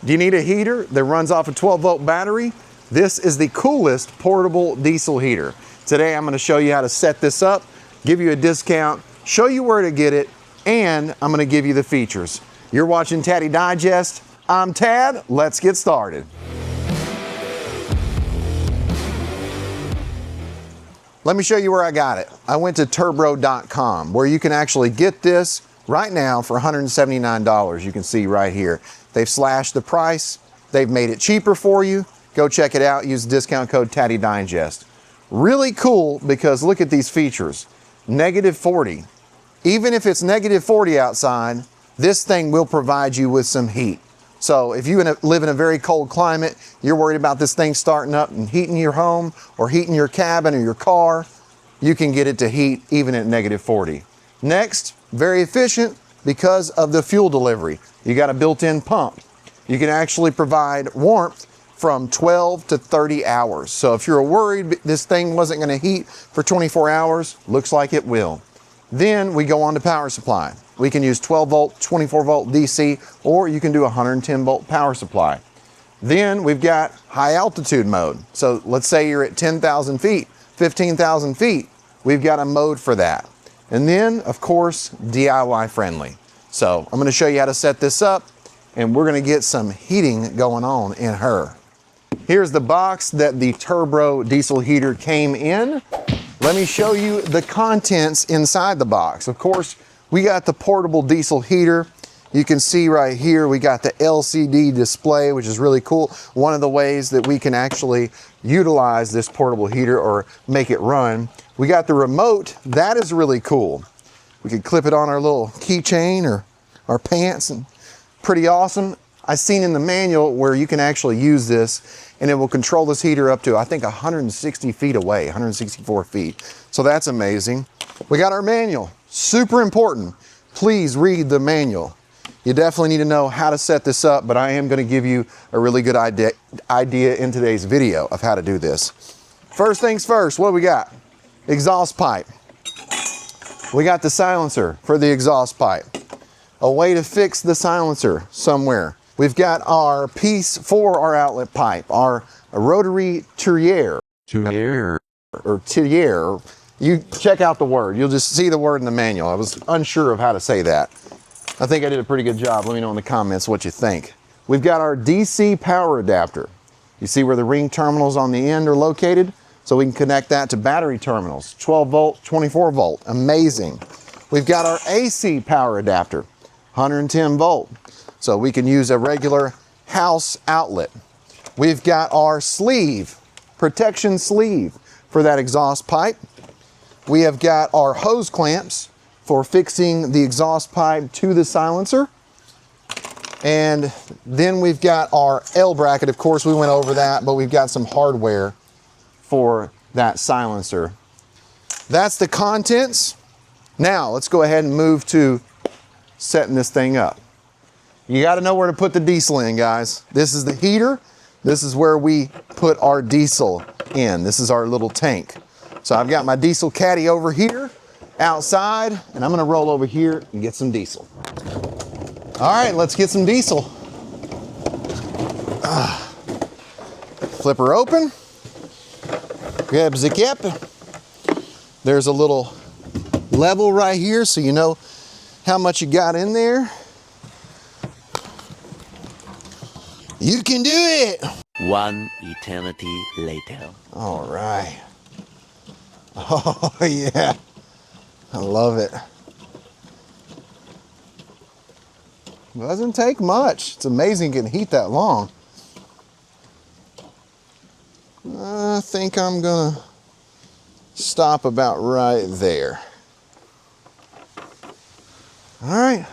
Do you need a heater that runs off a 12-volt battery? This is the coolest portable diesel heater. Today I'm going to show you how to set this up, give you a discount, show you where to get it, and I'm going to give you the features. You're watching Taddy Digest. I'm Tad. Let's get started. Let me show you where I got it. I went to turbro.com where you can actually get this right now for $179. You can see right here. They've slashed the price. They've made it cheaper for you. Go check it out. Use the discount code Taddy Digest. Really cool because look at these features. -40. Even if it's -40 outside, this thing will provide you with some heat. So if you live in a very cold climate, you're worried about this thing starting up and heating your home or heating your cabin or your car, you can get it to heat even at -40. Next, very efficient because of the fuel delivery. You got a built-in pump. You can actually provide warmth from 12 to 30 hours. So if you're worried this thing wasn't going to heat for 24 hours, looks like it will. Then we go on to power supply. We can use 12 volt, 24 volt DC, or you can do 110 volt power supply. Then we've got high altitude mode. So let's say you're at 10,000 feet, 15,000 feet. We've got a mode for that. And then, of course, DIY friendly. So I'm going to show you how to set this up, and we're going to get some heating going on in her. Here's the box that the turbo diesel heater came in. Let me show you the contents inside the box. Of course, we got the portable diesel heater. You can see right here, we got the LCD display, which is really cool. One of the ways that we can actually utilize this portable heater or make it run. We got the remote. That is really cool. We could clip it on our little keychain or our pants, and pretty awesome. I've seen in the manual where you can actually use this and it will control this heater up to, I think, 160 feet away, 164 feet. So that's amazing. We got our manual. Super important. Please read the manual. You definitely need to know how to set this up, but I am going to give you a really good idea in today's video of how to do this. First things first, what do we got? Exhaust pipe. We got the silencer for the exhaust pipe. A way to fix the silencer somewhere. We've got our piece for our outlet pipe, our rotary turier. Or turier. You check out the word. You'll just see the word in the manual. I was unsure of how to say that. I think I did a pretty good job. Let me know in the comments what you think. We've got our DC power adapter. You see where the ring terminals on the end are located? So we can connect that to battery terminals. 12 volt, 24 volt. Amazing. We've got our AC power adapter. 110 volt. So we can use a regular house outlet. We've got our sleeve, protection sleeve for that exhaust pipe. We have got our hose clamps for fixing the exhaust pipe to the silencer. And then we've got our L bracket. Of course, we went over that, but we've got some hardware for that silencer. That's the contents. Now, let's go ahead and move to setting this thing up. You got to know where to put the diesel in, guys. This is the heater. This is where we put our diesel in. This is our little tank. So I've got my diesel caddy over here outside, and I'm going to roll over here and get some diesel. All right, let's get some diesel. Flip her open. Grab the cap. There's a little level right here so you know how much you got in there. You can do it! One eternity later. All right. Oh, yeah. I love it. Doesn't take much. It's amazing it can heat that long. I think I'm gonna stop about right there. All right.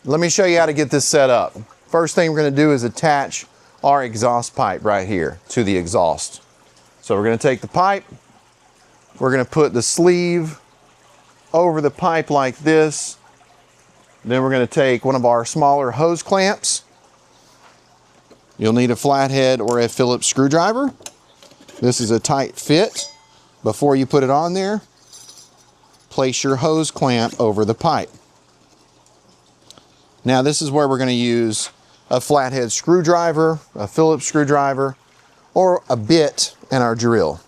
Let me show you how to get this set up. First thing we're going to do is attach our exhaust pipe right here to the exhaust. So we're going to take the pipe, we're going to put the sleeve over the pipe like this. Then we're going to take one of our smaller hose clamps. You'll need a flathead or a Phillips screwdriver. This is a tight fit. Before you put it on there, place your hose clamp over the pipe. Now this is where we're going to use a flathead screwdriver, a Phillips screwdriver, or a bit and our drill.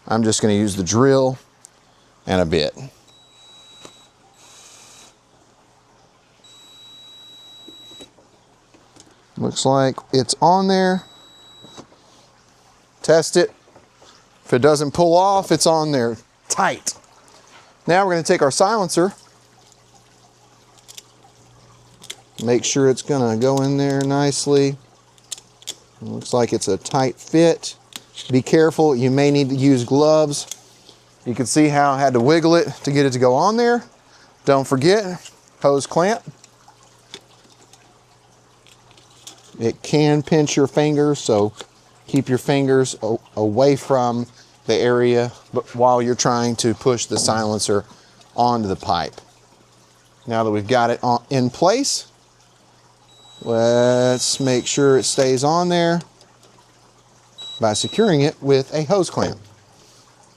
I'm just going to use the drill and a bit. Looks like it's on there. Test it. If it doesn't pull off, it's on there tight. Now we're going to take our silencer. Make sure it's going to go in there nicely. It looks like it's a tight fit. Be careful, you may need to use gloves. You can see how I had to wiggle it to get it to go on there. Don't forget, hose clamp. It can pinch your fingers, so keep your fingers away from the area while you're trying to push the silencer onto the pipe. Now that we've got it in place, let's make sure it stays on there by securing it with a hose clamp.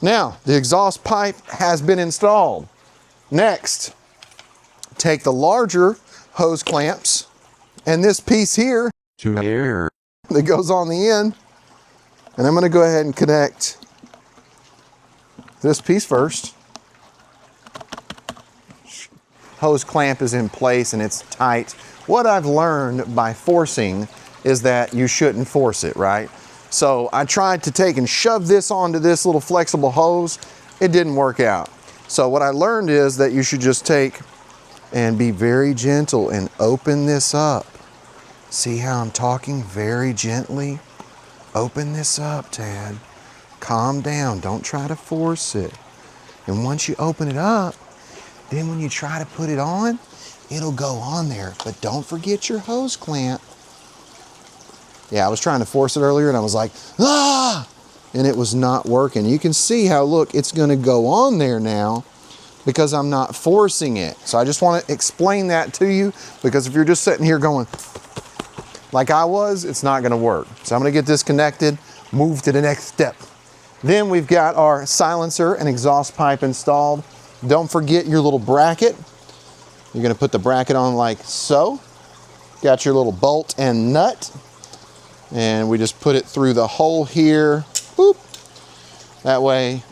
Now, the exhaust pipe has been installed. Next, take the larger hose clamps and this piece here To here. that goes on the end, and I'm going to go ahead and connect this piece first. Hose clamp is in place and it's tight. What I've learned by forcing is that you shouldn't force it, right? So I tried to take and shove this onto this little flexible hose. It didn't work out. So what I learned is that you should just take and be very gentle and open this up. See how I'm talking very gently? Open this up, Tad. Calm down, don't try to force it. And once you open it up, then when you try to put it on, it'll go on there. But don't forget your hose clamp. Yeah, I was trying to force it earlier and I was like, ah! And it was not working. You can see how, look, it's gonna go on there now because I'm not forcing it. So I just wanna explain that to you, because if you're just sitting here going like I was, it's not gonna work. So I'm gonna get this connected, move to the next step. Then we've got our silencer and exhaust pipe installed. Don't forget your little bracket. You're gonna put the bracket on like so. Got your little bolt and nut. And we just put it through the hole here. Boop. That way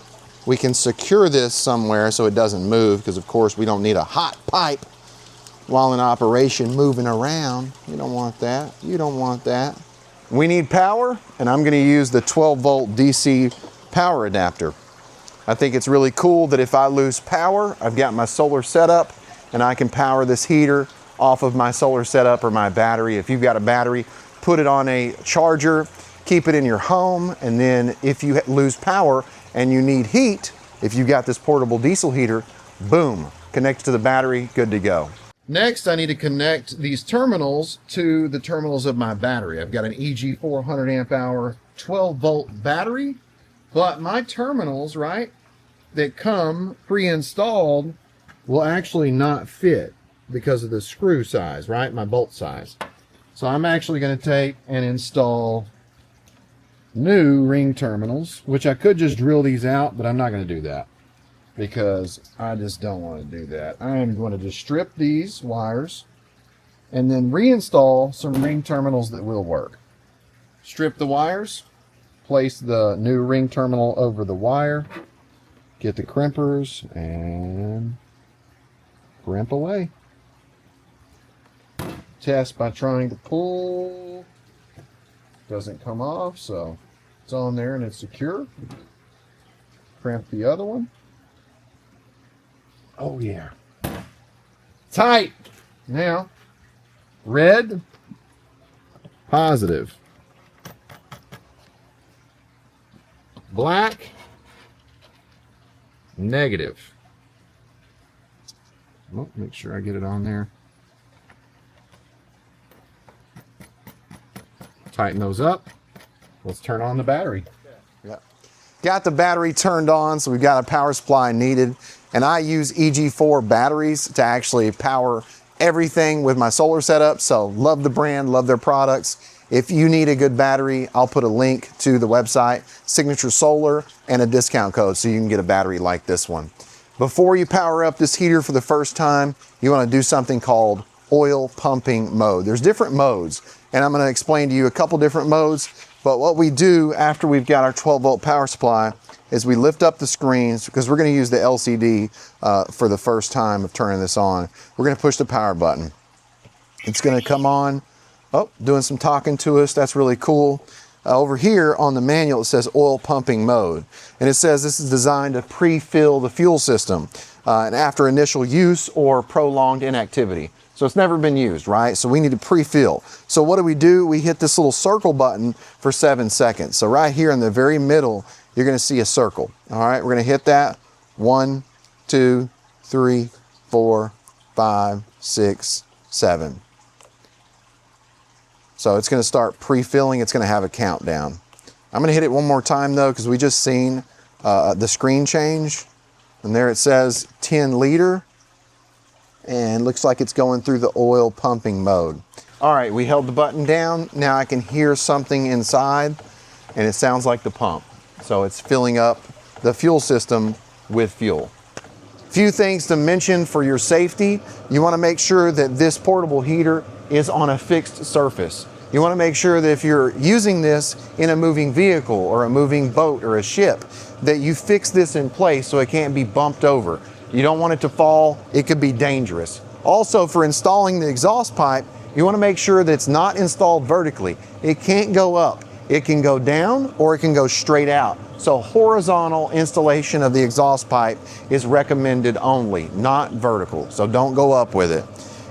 we can secure this somewhere so it doesn't move, because of course we don't need a hot pipe while in operation moving around. You don't want that. You don't want that. We need power, and I'm gonna use the 12-volt DC power adapter. I think it's really cool that if I lose power, I've got my solar setup and I can power this heater off of my solar setup or my battery. If you've got a battery, put it on a charger, keep it in your home, and then if you lose power and you need heat, if you've got this portable diesel heater, boom, connect to the battery, good to go. Next, I need to connect these terminals to the terminals of my battery. I've got an EG 400 amp hour 12-volt battery, but my terminals, right, that come pre-installed will actually not fit because of the screw size, right, my bolt size. So I'm actually going to take and install new ring terminals, which I could just drill these out, but I'm not going to do that because I just don't want to do that. I am going to just strip these wires and then reinstall some ring terminals that will work. Strip the wires, place the new ring terminal over the wire, get the crimpers, and crimp away. Test by trying to pull. Doesn't come off, so it's on there and it's secure. Crimp the other one. Oh yeah. Tight. Now, red, positive. Black, negative. Oh, make sure I get it on there. Tighten those up. Let's turn on the battery. Yeah. Got the battery turned on, so we've got a power supply needed. And I use EG4 batteries to actually power everything with my solar setup. So love the brand, love their products. If you need a good battery, I'll put a link to the website, Signature Solar, and a discount code so you can get a battery like this one. Before you power up this heater for the first time, you want to do something called oil pumping mode. There's different modes, and I'm going to explain to you a couple different modes. But what we do after we've got our 12-volt power supply is we lift up the screens, because we're going to use the LCD for the first time of turning this on. We're going to push the power button. It's going to come on. Oh, doing some talking to us. That's really cool. Over here on the manual, it says oil pumping mode. And it says this is designed to pre-fill the fuel system and after initial use or prolonged inactivity. So it's never been used, right? So we need to pre-fill. So what do? We hit this little circle button for 7 seconds. So right here in the very middle, you're going to see a circle. All right, we're going to hit that. 1, 2, 3, 4, 5, 6, 7. So it's going to start pre-filling. It's going to have a countdown. I'm going to hit it one more time though, because we just seen the screen change. And there it says 10 liter. And looks like it's going through the oil pumping mode. All right, we held the button down. Now I can hear something inside, and it sounds like the pump. So it's filling up the fuel system with fuel. Few things to mention for your safety. You want to make sure that this portable heater is on a fixed surface. You want to make sure that if you're using this in a moving vehicle or a moving boat or a ship, that you fix this in place so it can't be bumped over. You don't want it to fall. It could be dangerous. Also, for installing the exhaust pipe, you want to make sure that it's not installed vertically. It can't go up. It can go down or it can go straight out. So horizontal installation of the exhaust pipe is recommended only, not vertical. So don't go up with it.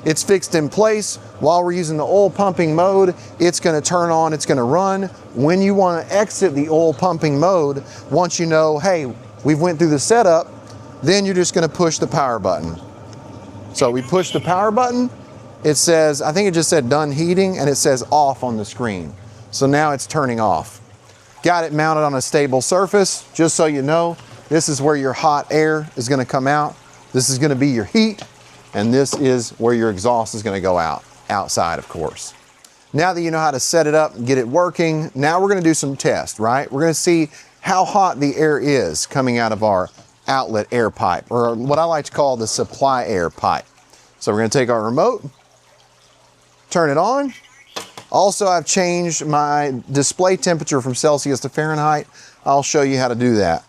It's fixed in place. While we're using the oil pumping mode, it's going to turn on, it's going to run. When you want to exit the oil pumping mode, once you know, hey, we've went through the setup, then you're just going to push the power button. So we push the power button. It says, I think it just said done heating, and it says off on the screen. So now it's turning off. Got it mounted on a stable surface. Just so you know, this is where your hot air is going to come out. This is going to be your heat, and this is where your exhaust is going to go out, outside of course. Now that you know how to set it up and get it working, now we're going to do some tests, right? We're going to see how hot the air is coming out of our outlet air pipe, or what I like to call the supply air pipe. So we're going to take our remote, turn it on. Also, I've changed my display temperature from Celsius to Fahrenheit. I'll show you how to do that.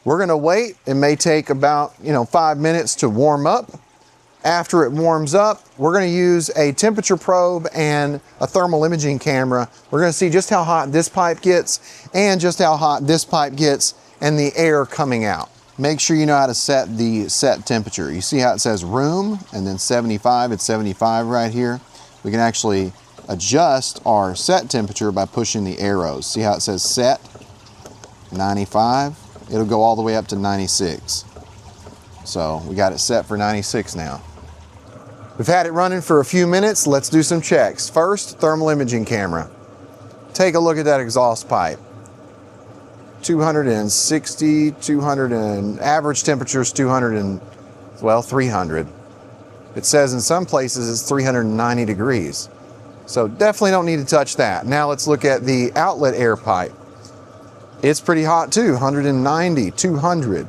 We're going to wait. It may take about 5 minutes to warm up. After it warms up, we're going to use a temperature probe and a thermal imaging camera. We're going to see just how hot this pipe gets and just how hot this pipe gets and the air coming out. Make sure you know how to set the set temperature. You see how it says room and then 75, it's 75 right here. We can actually adjust our set temperature by pushing the arrows. See how it says set, 95? It'll go all the way up to 96. So we got it set for 96 now. We've had it running for a few minutes. Let's do some checks. First, thermal imaging camera. Take a look at that exhaust pipe. 260, 200, and average temperature is 200 and, 300. It says in some places it's 390 degrees. So definitely don't need to touch that. Now let's look at the outlet air pipe. It's pretty hot too, 190, 200.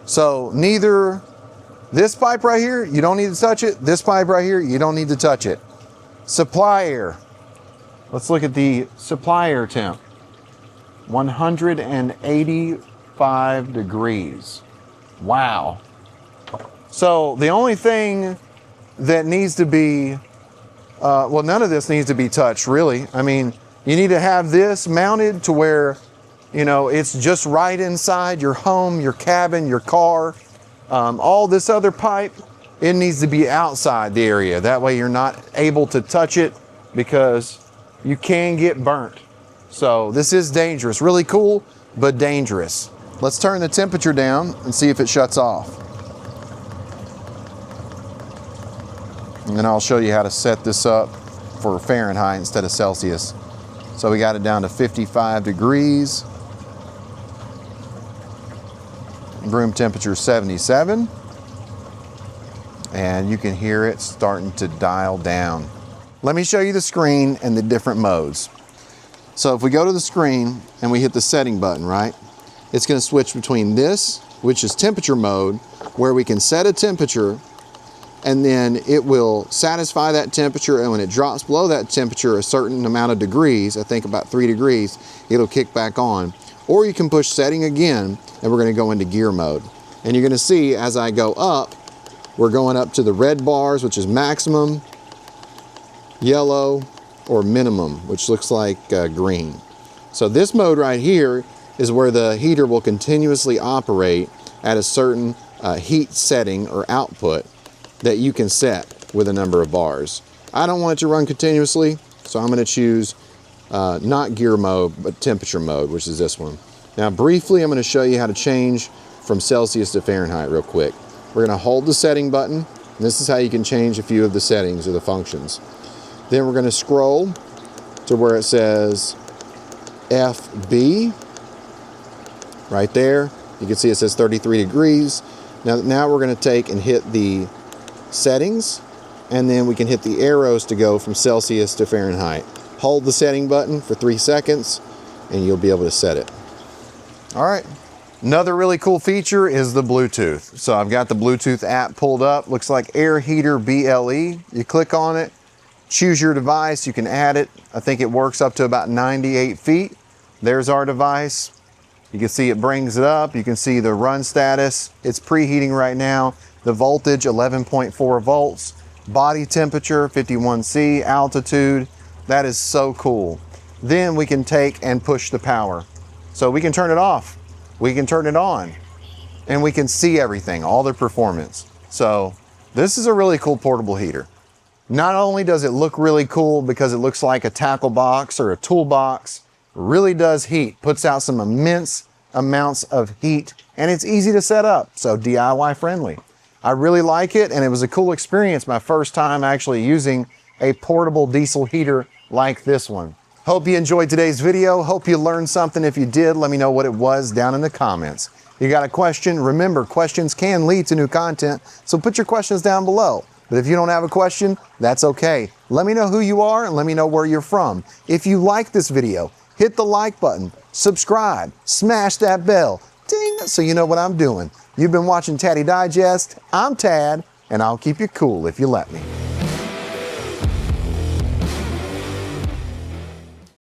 So neither this pipe right here, you don't need to touch it. This pipe right here, you don't need to touch it. Supply air. Let's look at the supply air temp. 185 degrees. Wow. So the only thing that needs to be, none of this needs to be touched really. I mean, you need to have this mounted to where, it's just right inside your home, your cabin, your car. All this other pipe, it needs to be outside the area. That way you're not able to touch it because you can get burnt. So this is dangerous. Really cool, but dangerous. Let's turn the temperature down and see if it shuts off. And then I'll show you how to set this up for Fahrenheit instead of Celsius. So we got it down to 55 degrees. Room temperature 77. And you can hear it starting to dial down. Let me show you the screen and the different modes. So if we go to the screen and we hit the setting button, right? It's going to switch between this, which is temperature mode, where we can set a temperature and then it will satisfy that temperature, and when it drops below that temperature a certain amount of degrees, I think about 3 degrees, it'll kick back on. Or you can push setting again, and we're going to go into gear mode. And you're going to see as I go up, we're going up to the red bars, which is maximum, yellow, or minimum, which looks like green. So this mode right here is where the heater will continuously operate at a certain heat setting or output that you can set with a number of bars. I don't want it to run continuously, so I'm going to choose not gear mode, but temperature mode, which is this one. Now briefly, I'm going to show you how to change from Celsius to Fahrenheit real quick. We're going to hold the setting button, and this is how you can change a few of the settings or the functions. Then we're going to scroll to where it says FB, right there. You can see it says 33 degrees. Now we're going to take and hit the settings, and then we can hit the arrows to go from Celsius to Fahrenheit. Hold the setting button for 3 seconds, and you'll be able to set it. All right. Another really cool feature is the Bluetooth. So I've got the Bluetooth app pulled up. Looks like Air Heater BLE. You click on it, choose your device, you can add it. I think it works up to about 98 feet. There's our device. You can see it brings it up. You can see the run status. It's preheating right now. The voltage, 11.4 volts. Body temperature, 51C. Altitude. That is so cool. Then we can take and push the power. So we can turn it off. We can turn it on. And we can see everything, all the performance. So this is a really cool portable heater. Not only does it look really cool because it looks like a tackle box or a toolbox, it really does heat, puts out some immense amounts of heat, and it's easy to set up, so DIY friendly. I really like it, and it was a cool experience, my first time actually using a portable diesel heater like this one. Hope you enjoyed today's video. Hope you learned something. If you did, let me know what it was down in the comments. You got a question? Remember, questions can lead to new content, so put your questions down below. But if you don't have a question, that's okay. Let me know who you are and let me know where you're from. If you like this video, hit the like button, subscribe, smash that bell, ding, so you know what I'm doing. You've been watching Taddy Digest. I'm Tad, and I'll keep you cool if you let me.